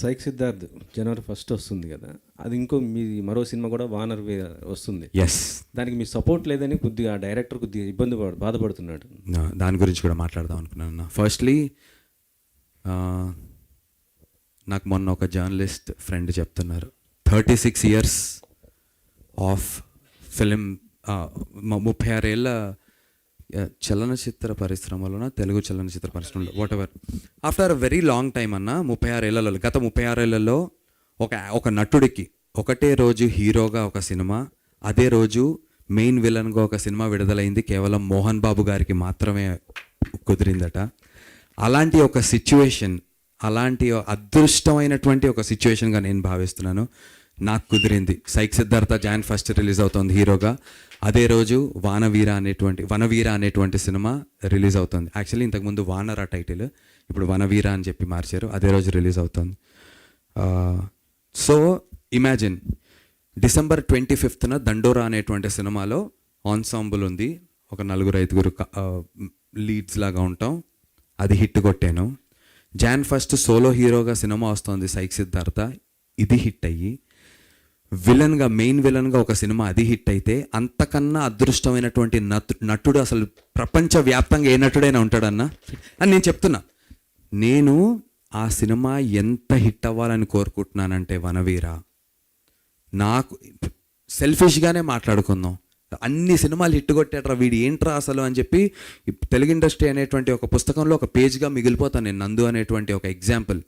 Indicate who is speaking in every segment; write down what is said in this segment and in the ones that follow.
Speaker 1: Psych Siddharth జనవరి 1 వస్తుంది కదా, అది ఇంకో మీ మరో సినిమా కూడా వానర్ వస్తుంది.
Speaker 2: ఎస్,
Speaker 1: దానికి మీ సపోర్ట్ లేదని కొద్దిగా ఆ డైరెక్టర్ కొద్దిగా బాధపడుతున్నాడు.
Speaker 2: దాని గురించి కూడా మాట్లాడదాం అనుకున్నాను. ఫస్ట్లీ నాకు మొన్న ఒక జర్నలిస్ట్ ఫ్రెండ్ చెప్తున్నారు, 36 years ఆఫ్ ఫిలిం, 36 ఏళ్ళ చలనచిత్ర పరిశ్రమలోన, తెలుగు చలనచిత్ర పరిశ్రమలో, what ever, after a very long time అన్న, 36 ఏళ్లలో, గత 36 ఏళ్లలో ఒక నటుడికి ఒకటే రోజు హీరోగా ఒక సినిమా, అదే రోజు మెయిన్ విలన్గా ఒక సినిమా విడుదలైంది కేవలం మోహన్ బాబు గారికి మాత్రమే కుదిరిందట. అలాంటి ఒక సిచ్యువేషన్, అలాంటి అదృష్టమైనటువంటి ఒక సిచ్యువేషన్గా నేను భావిస్తున్నాను. నాకు కుదిరింది. సైక్ సిద్ధార్థ Jan 1 రిలీజ్ అవుతుంది హీరోగా. అదే రోజు వనవీర అనేటువంటి సినిమా రిలీజ్ అవుతుంది. యాక్చువల్లీ ఇంతకుముందు వానర టైటిల్, ఇప్పుడు వనవీర అని చెప్పి మార్చారు. అదే రోజు రిలీజ్ అవుతుంది. సో ఇమాజిన్, December 25th దండోరా అనేటువంటి సినిమాలో ఆన్సాంబుల్ ఉంది, ఒక 4-5 లీడ్స్ లాగా ఉంటాం. అది హిట్ కొట్టాను. Jan 1 సోలో హీరోగా సినిమా వస్తుంది సైక్ సిద్ధార్థ, ఇది హిట్ అయ్యి, విలన్గా, మెయిన్ విలన్గా ఒక సినిమా అది హిట్ అయితే, అంతకన్నా అదృష్టమైనటువంటి నటుడు అసలు ప్రపంచవ్యాప్తంగా ఏ నటుడైనా ఉంటాడన్నా అని నేను చెప్తున్నా. నేను ఆ సినిమా ఎంత హిట్ అవ్వాలని కోరుకుంటున్నానంటే, వనవీర, నాకు సెల్ఫిష్గానే మాట్లాడుకుందాం, అన్ని సినిమాలు హిట్ కొట్టాడ్రా వీడు, ఏంట్రా అసలు అని చెప్పి తెలుగు ఇండస్ట్రీ అనేటువంటి ఒక పుస్తకంలో ఒక పేజ్గా మిగిలిపోతాను నేను. నందు అనేటువంటి ఒక ఎగ్జాంపుల్.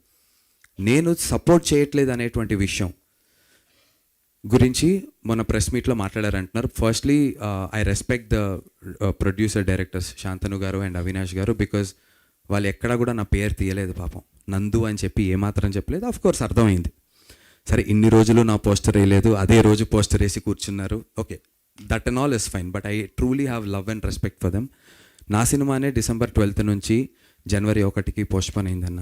Speaker 2: నేను సపోర్ట్ చేయట్లేదు అనేటువంటి విషయం గురించి మన ప్రెస్ మీట్లో మాట్లాడారంటున్నారు. Firstly I respect the producer directors Shantanu garu and Avinash గారు, బికాజ్ వాళ్ళు ఎక్కడా కూడా నా పేరు తీయలేదు పాపం. నందు అని చెప్పి ఏమాత్రం చెప్పలేదు. ఆఫ్ కోర్స్ అర్థమైంది, సరే ఇన్ని రోజులు నా పోస్టర్ వేయలేదు, అదే రోజు పోస్టర్ వేసి కూర్చున్నారు, okay, that and all is fine, but I truly have love and respect for them. నా సినిమానే December 12th నుంచి January 1కి పోస్ట్పోన్ అయిందన్న.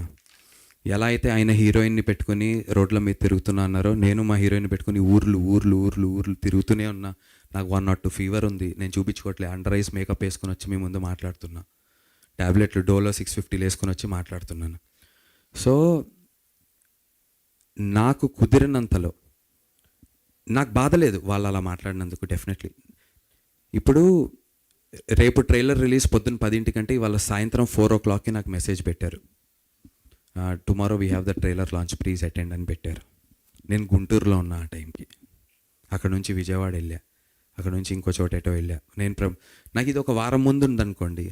Speaker 2: ఎలా అయితే ఆయన హీరోయిన్ని పెట్టుకుని రోడ్ల మీద తిరుగుతున్నా అన్నారో, నేను మా హీరోయిన్ పెట్టుకుని ఊర్లు తిరుగుతూనే ఉన్నా. నాకు 102 ఫీవర్ ఉంది, నేను చూపించుకోవట్లే, అండర్ ఐస్ మేకప్ వేసుకొని వచ్చి మీ ముందు మాట్లాడుతున్నా, ట్యాబ్లెట్లు డోలో 650 వేసుకొని వచ్చి మాట్లాడుతున్నాను. సో నాకు కుదిరినంతలో నాకు బాధ లేదు వాళ్ళు అలా మాట్లాడినందుకు, డెఫినెట్లీ. ఇప్పుడు రేపు ట్రైలర్ రిలీజ్ పొద్దున్న 10 ఇవాళ సాయంత్రం 4 o'clockకి నాకు మెసేజ్ పెట్టారు, tomorrow we have the trailer launch, please attend అని పెట్టారు. నేను గుంటూరులో ఉన్నా ఆ టైంకి. అక్కడ నుంచి విజయవాడ వెళ్ళా, అక్కడ నుంచి ఇంకో చోట ఎటో వెళ్ళా. నాకు ఇది ఒక వారం ముందు ఉందనుకోండి,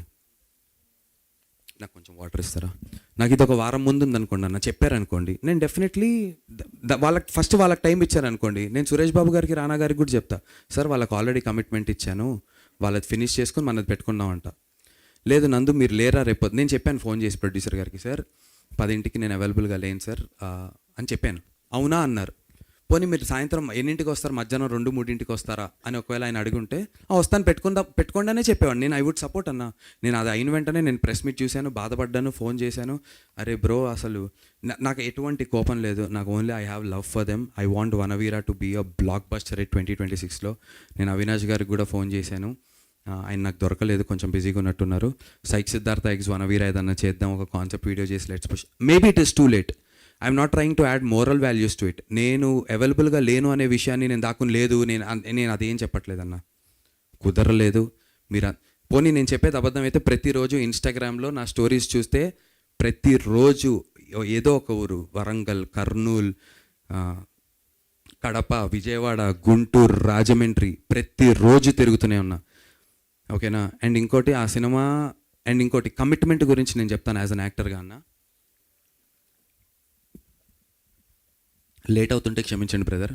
Speaker 2: నాకు కొంచెం వాటర్ ఇస్తారా, నాకు ఇది ఒక వారం ముందు ఉందనుకోండి అన్న, చెప్పారనుకోండి, నేను డెఫినెట్లీ వాళ్ళకి టైం ఇచ్చారనుకోండి, నేను సురేష్ బాబు గారికి, రానా గారికి కూడా చెప్తా, సార్ వాళ్ళకి ఆల్రెడీ కమిట్మెంట్ ఇచ్చాను, వాళ్ళది ఫినిష్ చేసుకుని మనది పెట్టుకున్నామంట. లేదు నందు మీరు లేరా రేపు, నేను చెప్పాను ఫోన్ చేసి ప్రొడ్యూసర్ గారికి, సార్ 10కి నేను అవైలబుల్గా లేను సార్ అని చెప్పాను. అవునా అన్నారు. పోనీ మీరు సాయంత్రం ఎన్నింటికి వస్తారు, మధ్యాహ్నం 2-3 వస్తారా అని ఒకవేళ ఆయన అడుగుంటే, వస్తాను పెట్టుకోండి చెప్పేవాడు. నేను ఐ వుడ్ సపోర్ట్ అన్న. నేను అది అయిన వెంటనే నేను ప్రెస్ మీట్ చూశాను, బాధపడ్డాను, ఫోన్ చేశాను, అరే బ్రో అసలు నాకు ఎటువంటి కోపం లేదు, నాకు only I have love for them, I want Vanaveera to be a blockbuster 2026లో. నేను అవినాష్ గారికి కూడా ఫోన్ చేశాను, ఆయన నాకు దొరకలేదు, కొంచెం బిజీగా ఉన్నట్టున్నారు. సైక్ సిద్ధార్థ ఎగ్స్ వనవీర ఏదన్నా చేద్దాం, ఒక కాన్సెప్ట్ వీడియో చేసి let's push, maybe it is too late, I'm not trying to add moral values to it. నేను అవైలబుల్గా లేను అనే విషయాన్ని నేను దాక్కుని లేదు, నేను అదేం చెప్పట్లేదన్న, కుదరలేదు. పోనీ నేను చెప్పేది అబద్ధం అయితే, ప్రతిరోజు ఇన్స్టాగ్రామ్లో నా స్టోరీస్ చూస్తే ప్రతిరోజు ఏదో ఒక ఊరు, వరంగల్, కర్నూల్, కడప, విజయవాడ, గుంటూరు, రాజమండ్రి, ప్రతిరోజు తిరుగుతూనే ఉన్నా, ఓకేనా. అండ్ ఇంకోటి ఆ సినిమా, అండ్ ఇంకోటి కమిట్మెంట్ గురించి నేను చెప్తాను యాజ్ అన్ యాక్టర్గా అన్న. లేట్ అవుతుంటే క్షమించండి బ్రదర్,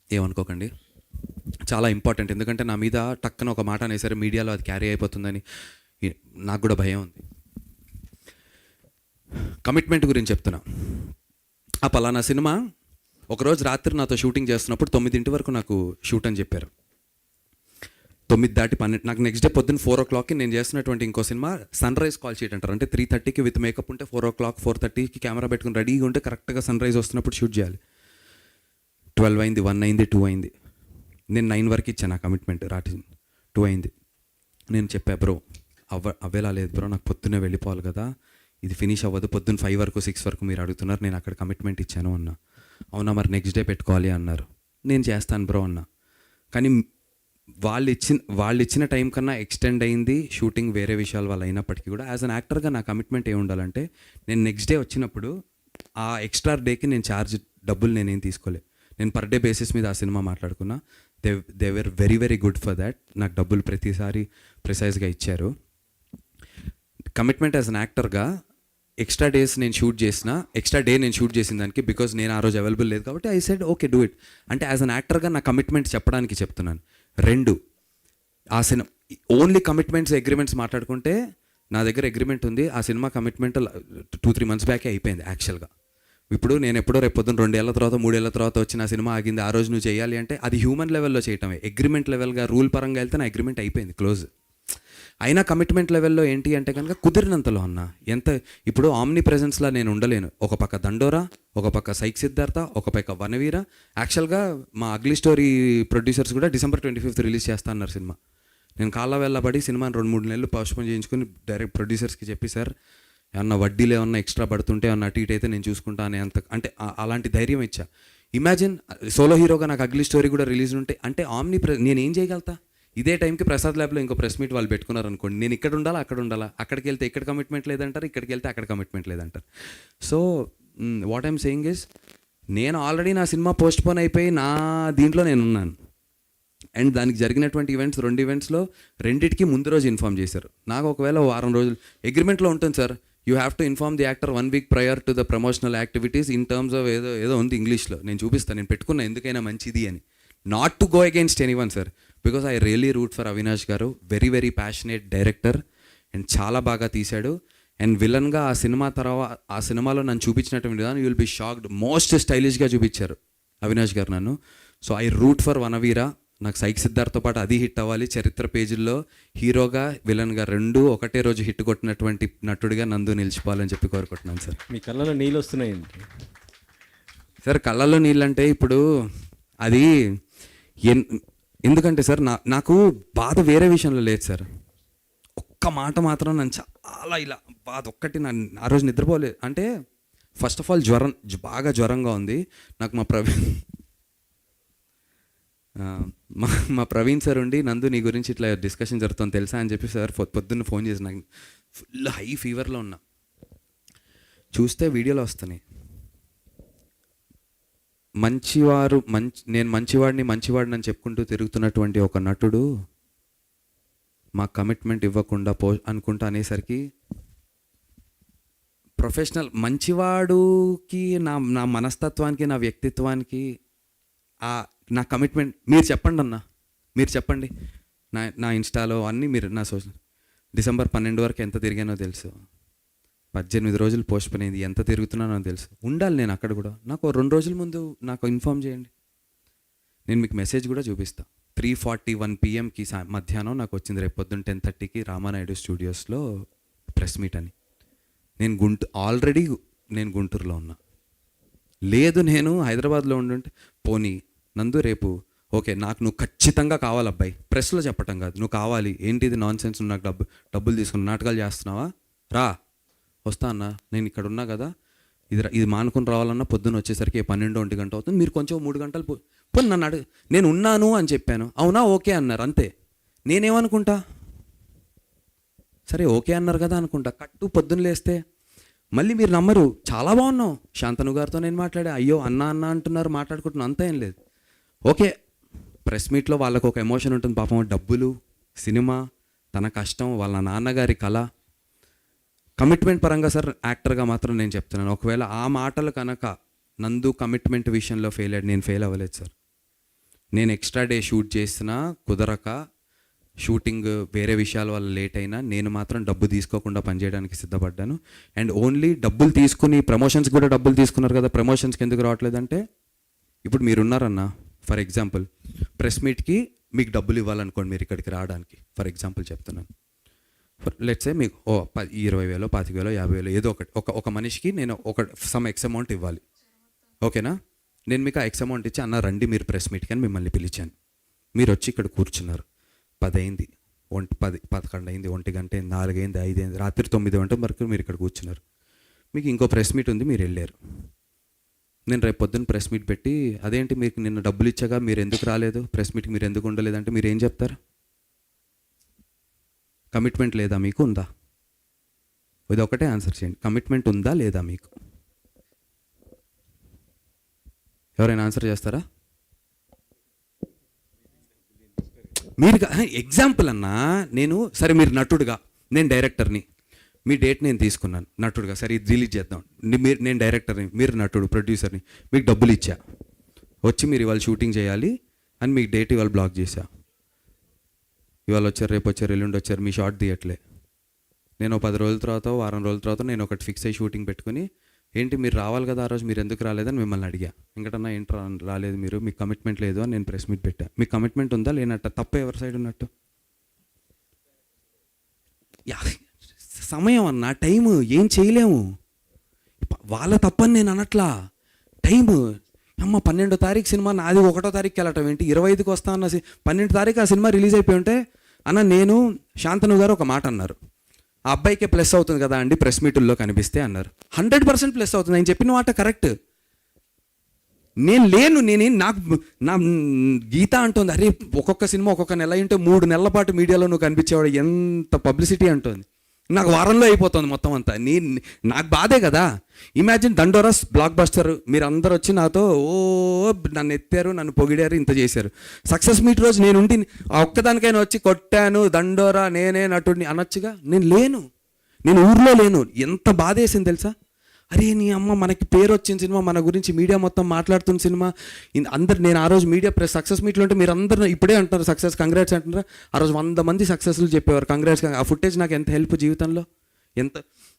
Speaker 2: ఏమనుకోకండి, చాలా ఇంపార్టెంట్. ఎందుకంటే నా మీద టక్కన ఒక మాట అనేసరి మీడియాలో అది క్యారీ అయిపోతుందని నాకు కూడా భయం ఉంది. కమిట్మెంట్ గురించి చెప్తున్నా. ఆ పలానా సినిమా ఒకరోజు రాత్రి నాతో షూటింగ్ చేస్తున్నప్పుడు 9 వరకు నాకు షూట్ అని చెప్పారు. 9 దాటి 12 నాకు నెక్స్ట్ డే పొద్దున్న 4 o'clockకి నేను చేస్తున్నటువంటి ఇంకో cinema sunrise call sheet అంటారు. అంటే 3:30కి విత్ మేకప్ ఉంటే 4 o'clock 4:30కి కెమెరా పెట్టుకుని రెడీగా ఉంటే కరెక్ట్గా సన్ రైజ్ వస్తున్నప్పుడు షూట్ చేయాలి. 12 అయింది, 1 అయింది, 2 అయింది. నేను 9 వరకు ఇచ్చాను ఆ కమిట్మెంట్, రాత్రి 2 అయింది. నేను చెప్పా బ్రో అవ్వేలా లేదు బ్రో, నాకు పొద్దున్నే వెళ్ళిపోవాలి కదా, ఇది ఫినిష్ అవ్వదు, పొద్దున్న 5 వరకు 6 వరకు మీరు అడుగుతున్నారు, నేను అక్కడ కమిట్మెంట్ ఇచ్చాను అన్నా. అవునా, మరి నెక్స్ట్ డే పెట్టుకోవాలి అన్నారు. నేను చేస్తాను బ్రో అన్నా. కానీ వాళ్ళు ఇచ్చిన టైం కన్నా ఎక్స్టెండ్ అయింది షూటింగ్, వేరే విషయాల వల్ల అయినప్పటికీ కూడా యాజ్ అన్ యాక్టర్గా నా కమిట్మెంట్ ఏమి ఉండాలంటే, నేను నెక్స్ట్ డే వచ్చినప్పుడు ఆ ఎక్స్ట్రా డేకి నేను ఛార్జ్ డబ్బులు నేనేం తీసుకోలేదు. నేను పర్ డే బేసిస్ మీద ఆ సినిమా మాట్లాడుకున్నా. They were very very good for that. నాకు డబ్బులు ప్రతిసారి ప్రిసైజ్గా ఇచ్చారు. కమిట్మెంట్ యాజ్ అన్ యాక్టర్గా ఎక్స్ట్రా డే నేను షూట్ చేసిన దానికి బికాజ్ నేను ఆ రోజు అవైలబుల్ లేదు కాబట్టి I said okay do it. అంటే యాజ్ అన్ యాక్టర్గా నా కమిట్మెంట్ చెప్పడానికి చెప్తున్నాను. 2, ఆ సినిమా ఓన్లీ కమిట్మెంట్స్ అగ్రిమెంట్స్ మాట్లాడుకుంటే నా దగ్గర అగ్రిమెంట్ ఉంది. ఆ సినిమా కమిట్మెంట్ 2-3 months బ్యాకే అయిపోయింది యాక్చువల్గా. ఇప్పుడు నేను ఎప్పుడో రేపు పొద్దున్న 2 ఏళ్ల తర్వాత 3 ఏళ్ల తర్వాత వచ్చి నా సినిమా ఆగింది, ఆ రోజు నువ్వు చేయాలి అంటే అది హ్యూమన్ లెవెల్లో చేయటమే. అగ్రిమెంట్ లెవెల్గా రూల్ పరంగా వెళ్తే నా అగ్రిమెంట్ అయిపోయింది, క్లోజ్. అయినా కమిట్మెంట్ లెవెల్లో ఏంటి అంటే కనుక కుదిరినంతలో అన్నా. ఇప్పుడు ఆమ్ని ప్రెజెన్స్లా నేను ఉండలేను. ఒక పక్క దండోరా, ఒక పక్క సైక్ సిద్ధార్థ, ఒక పక్క వనవీర. యాక్చువల్గా మా అగ్లీ స్టోరీ ప్రొడ్యూసర్స్ కూడా December 25th రిలీజ్ చేస్తా అన్నారు సినిమా. నేను కాళ్ళ వెళ్ళబడి సినిమాని 2-3 నెలలు పోస్ట్పోన్ చేయించుకుని డైరెక్ట్ ప్రొడ్యూసర్స్కి చెప్పి, సార్ ఏమన్నా వడ్డీలు ఏమన్నా ఎక్స్ట్రా పడుతుంటే ఏమన్నా అటు ఇటు అయితే నేను చూసుకుంటాను అంటే అలాంటి ధైర్యం ఇచ్చా. ఇమాజిన్ సోలో హీరోగా నాకు అగ్లీ స్టోరీ కూడా రిలీజ్ ఉంటే అంటే నేను ఏం చేయగలుగుతా? ఇదే టైంకి ప్రసాద్ ల్యాబ్లో ఇంకో ప్రెస్ మీట్ వాళ్ళు పెట్టుకున్నారు అనుకోండి, నేను ఇక్కడ ఉండాలా అక్కడ ఉండాలా, అక్కడికి వెళ్తే ఇక్కడ కమిట్మెంట్ లేదంటారు, ఇక్కడికి వెళ్తే అక్కడ కమిట్మెంట్ లేదంటారు. So what I'm saying is, నేను ఆల్రెడీ నా సినిమా పోస్ట్పోన్ అయిపోయి నా దీంట్లో నేను ఉన్నాను. అండ్ దానికి జరిగినటువంటి 2 ఈవెంట్స్లో రెండింటికి ముందు రోజు ఇన్ఫామ్ చేశారు. నాకు ఒకవేళ వారం రోజులు అగ్రిమెంట్లో ఉంటుంది sir, you have to inform the actor 1 week prior to the promotional activities in terms of ఏదో ఉంది ఇంగ్లీష్లో, నేను చూపిస్తాను, నేను పెట్టుకున్నా ఎందుకైనా మంచిది అని. Not to go against anyone sir, because I really root for Avinash garu. Very very passionate director and చాలా బాగా తీశాడు. అండ్ విలన్గా ఆ సినిమాలో నన్ను చూపించినటువంటి విధానం you will be shocked. Most స్టైలిష్గా చూపించారు అవినాష్ గారు నన్ను. So I root for Vanaveera. నాకు సైక్ సిద్ధార్థతో పాటు అది హిట్ అవ్వాలి. చరిత్ర పేజీల్లో హీరోగా విలన్గా 2 ఒకటే రోజు హిట్ కొట్టినటువంటి నటుడిగా నందు నిలిచిపోవాలని చెప్పి కోరుకుంటున్నాను సార్.
Speaker 1: మీ కళ్ళలో నీళ్ళు వస్తున్నాయండి
Speaker 2: సార్. కళ్ళల్లో నీళ్ళు అంటే ఇప్పుడు అది ఎందుకంటే సార్ నాకు బాధ వేరే విషయంలో లేదు సార్. ఒక్క మాట మాత్రం నన్ను చాలా ఇలా బాధ ఒక్కటి, నన్ను ఆ రోజు నిద్రపోలేదు. అంటే ఫస్ట్ ఆఫ్ ఆల్ బాగా జ్వరంగా ఉంది నాకు. మా ప్రవీణ్ సార్ ఉండి, నందు నీ గురించి ఇట్లా డిస్కషన్ జరుగుతుంది తెలుసా అని చెప్పి సార్ పొద్దున్న ఫోన్ చేసి, నాకు ఫుల్ హై ఫీవర్లో ఉన్నా. చూస్తే వీడియోలో వస్తున్నాయి, నేను మంచివాడిని అని చెప్పుకుంటూ తిరుగుతున్నటువంటి ఒక నటుడు మా కమిట్మెంట్ ఇవ్వకుండా అనుకుంటా అనేసరికి, ప్రొఫెషనల్ మంచివాడుకి నా మనస్తత్వానికి నా వ్యక్తిత్వానికి నా కమిట్మెంట్ మీరు చెప్పండి అన్న, మీరు చెప్పండి. నా ఇన్స్టాలో అన్నీ మీరు నా సోషల్ December 12 వరకు ఎంత తిరిగానో తెలుసు. 18 రోజులు పోస్ట్పోన్ అయింది, ఎంత తిరుగుతున్నానో తెలుసు. ఉండాలి నేను అక్కడ కూడా. నాకు 2 రోజుల ముందు నాకు ఇన్ఫామ్ చేయండి, నేను మీకు మెసేజ్ కూడా చూపిస్తాను. 3:41 PM మధ్యాహ్నం నాకు వచ్చింది, రేపు పొద్దున్న 10:30కి రామానాయుడు స్టూడియోస్లో ప్రెస్ మీట్ అని. ఆల్రెడీ నేను గుంటూరులో ఉన్నా. లేదు నేను హైదరాబాద్లో ఉండుంటే, పోనీ నందు రేపు ఓకే నాకు నువ్వు ఖచ్చితంగా కావాలి అబ్బాయి, ప్రెస్లో చెప్పటం కాదు, నువ్వు కావాలి, ఏంటిది నాన్ సెన్స్, నాకు డబ్బులు తీసుకుని నాటకాలు చేస్తున్నావా, రా వస్తా అన్న, నేను ఇక్కడ ఉన్నా కదా, ఇది మానుకుని రావాలన్నా పొద్దున్న వచ్చేసరికి 12-1 గంట అవుతుంది, మీరు కొంచెం 3 గంటలు పోనీ నన్ను నేను ఉన్నాను అని చెప్పాను. అవునా ఓకే అన్నారు, అంతే. నేనేమనుకుంటా, సరే ఓకే అన్నారు కదా అనుకుంటా. పొద్దున్న లేస్తే మళ్ళీ మీరు నమ్మరు, చాలా బాగున్నావు, శాంతను గారితో నేను మాట్లాడా, అయ్యో అన్న అంటున్నారు, మాట్లాడుకుంటున్నాను, అంతా ఏం లేదు. ఓకే ప్రెస్ మీట్లో వాళ్ళకు ఒక ఎమోషన్ ఉంటుంది పాపం, డబ్బులు, సినిమా, తన కష్టం, వాళ్ళ నాన్నగారి కళ. కమిట్మెంట్ పరంగా సార్ యాక్టర్గా మాత్రం నేను చెప్తున్నాను, ఒకవేళ ఆ మాటలు కనుక నందు కమిట్మెంట్ విషయంలో ఫెయిల్ అయ్యాడు, నేను ఫెయిల్ అవ్వలేదు సార్. నేను ఎక్స్ట్రా డే షూట్ చేసినా కుదరక, షూటింగ్ వేరే విషయాల వల్ల లేట్ అయినా నేను మాత్రం డబ్బు తీసుకోకుండా పనిచేయడానికి సిద్ధపడ్డాను. అండ్ ఓన్లీ డబ్బులు తీసుకుని ప్రమోషన్స్కి కూడా డబ్బులు తీసుకున్నారు కదా, ప్రమోషన్స్కి ఎందుకు రావట్లేదంటే, ఇప్పుడు మీరున్నారన్న ఫర్ ఎగ్జాంపుల్ ప్రెస్ మీట్కి మీకు డబ్బులు ఇవ్వాలనుకోండి, మీరు ఇక్కడికి రావడానికి ఫర్ ఎగ్జాంపుల్ చెప్తున్నాను. లెట్స్ సే మీకు 20,000, 25,000, 50,000 ఏదో ఒక మనిషికి నేను సమ్ ఎక్స్ అమౌంట్ ఇవ్వాలి, ఓకేనా. నేను మీకు ఆ ఎక్స్ అమౌంట్ ఇచ్చి అన్న రండి మీరు ప్రెస్ మీట్కి అని మిమ్మల్ని పిలిచాను. మీరు వచ్చి ఇక్కడ కూర్చున్నారు, 10 అయింది, 11 అయింది, 1 గంట అయింది, 4 అయింది, 5 అయింది, రాత్రి 9 గంటల వరకు మీరు ఇక్కడ కూర్చున్నారు. మీకు ఇంకో ప్రెస్ మీట్ ఉంది, మీరు వెళ్ళారు. నేను రేపు పొద్దున్న ప్రెస్ మీట్ పెట్టి అదేంటి మీకు నిన్న డబ్బులు ఇచ్చాగా మీరు ఎందుకు రాలేదు, ప్రెస్ మీట్కి మీరు ఎందుకు ఉండలేదంటే మీరు ఏం చెప్తారు? కమిట్మెంట్ లేదా మీకు, ఉందా? ఇది ఒకటే ఆన్సర్ చేయండి. కమిట్మెంట్ ఉందా లేదా మీకు? ఎవరైనా ఆన్సర్ చేస్తారా? మీరు ఎగ్జాంపుల్ అన్నా, నేను సరే మీరు నటుడుగా, నేను డైరెక్టర్ని, మీ డేట్ నేను తీసుకున్నాను నటుడుగా, సరే ఇది రిలీజ్ చేద్దాం. నేను డైరెక్టర్ని, మీరు నటుడు ప్రొడ్యూసర్ని, మీకు డబ్బులు ఇచ్చా, వచ్చి మీరు ఇవాళ షూటింగ్ చేయాలి అని మీకు డేట్ ఇవాళ బ్లాక్ చేశా. ఇవాళ వచ్చారు, రేపు వచ్చారు, ఎల్లుండి వచ్చారు, మీ షార్ట్ తీయట్లే. నేను 10 రోజుల తర్వాత, వారం రోజుల తర్వాత నేను ఒకటి ఫిక్స్ అయ్యి షూటింగ్ పెట్టుకుని, ఏంటి మీరు రావాలి కదా ఆ రోజు, మీరు ఎందుకు రాలేదని మిమ్మల్ని అడిగా. వెంకటన్నా ఏంటి రాలేదు మీరు, మీకు కమిట్మెంట్ లేదు అని నేను ప్రెస్ మీట్ పెట్టా. మీకు కమిట్మెంట్ ఉందా లేనట్ట? తప్ప ఎవరి సైడ్ ఉన్నట్టు? సమయం అన్న, టైము ఏం చేయలేము. వాళ్ళ తప్పని నేను అనట్లా. టైము అమ్మ 12వ తారీఖు సినిమా, నాది 1వ తారీఖుకి వెళ్ళటం ఏంటి, 25కి వస్తా అన్న 12వ తారీఖు ఆ సినిమా రిలీజ్ అయిపోయి ఉంటే, అన్న నేను శాంతను గారు ఒక మాట అన్నారు, ఆ అబ్బాయికే ప్లస్ అవుతుంది కదా అండి ప్రెస్ మీటుల్లో కనిపిస్తే అన్నారు. 100% ప్లస్ అవుతుంది. ఆయన చెప్పిన మాట కరెక్ట్. నేను లేను, నాకు నా గీత అంటుంది, అరే ఒక్కొక్క సినిమా ఒక్కొక్క నెల అంటే 3 నెలల పాటు మీడియాలో నువ్వు కనిపించేవాడు, ఎంత పబ్లిసిటీ అంటుంది. నాకు వారంలో అయిపోతుంది మొత్తం అంతా. నాకు బాధే కదా. ఇమాజిన్ దండోరస్ బ్లాక్ బస్టర్, మీరు అందరు వచ్చి నాతో నన్ను ఎత్తారు, నన్ను పొగిడారు, ఇంత చేశారు. సక్సెస్ మీట్ రోజు నేను ఉండి ఆ ఒక్కదానికైనా వచ్చి కొట్టాను దండోరా నేనే నటుడిని అనొచ్చుగా. నేను లేను, నేను ఊర్లో లేను. ఎంత బాధ వేసింది తెలుసా? అరే నీ అమ్మ, మనకి పేరు వచ్చిన సినిమా, మన గురించి మీడియా మొత్తం మాట్లాడుతున్న సినిమా, అందరు నేను ఆ రోజు మీడియా ప్రెస్ సక్సెస్ మీట్లో ఉంటే మీరు అందరూ ఇప్పుడే అంటారు సక్సెస్ కంగ్రాట్స్ అంటున్నారా, ఆ రోజు 100 మంది సక్సెస్లు చెప్పేవారు కంగ్రాట్స్. ఆ ఫుటేజ్ నాకు ఎంత హెల్ప్ జీవితంలో, ఎంత.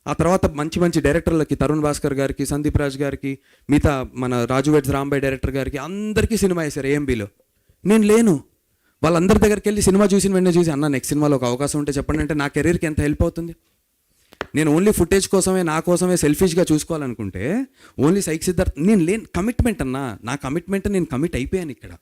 Speaker 2: ఆ తర్వాత మంచి మంచి డైరెక్టర్లకి, తరుణ్ భాస్కర్ గారికి, సందీప్ రాజ్ గారికి, మిగతా మన రాజు వెడ్స్ రాంబాయ్ డైరెక్టర్ గారికి అందరికీ సినిమా వేశారు ఏఎంబీలో. నేను లేను. వాళ్ళందరి దగ్గరికి వెళ్ళి సినిమా చూసిన వెంటనే చూసి, అన్న నెక్స్ట్ సినిమాలో ఒక అవకాశం ఉంటే చెప్పండి అంటే నా కెరీర్కి ఎంత హెల్ప్ అవుతుంది. నేను ఓన్లీ ఫుటేజ్ కోసమే, నా కోసమే సెల్ఫిష్గా చూసుకోవాలనుకుంటే ఓన్లీ సైక్ సిద్ధార్థ్ నేను లేని. కమిట్మెంట్ అన్నా, నా కమిట్మెంట్ నేను కమిట్ అయిపోయాను ఇక్కడ.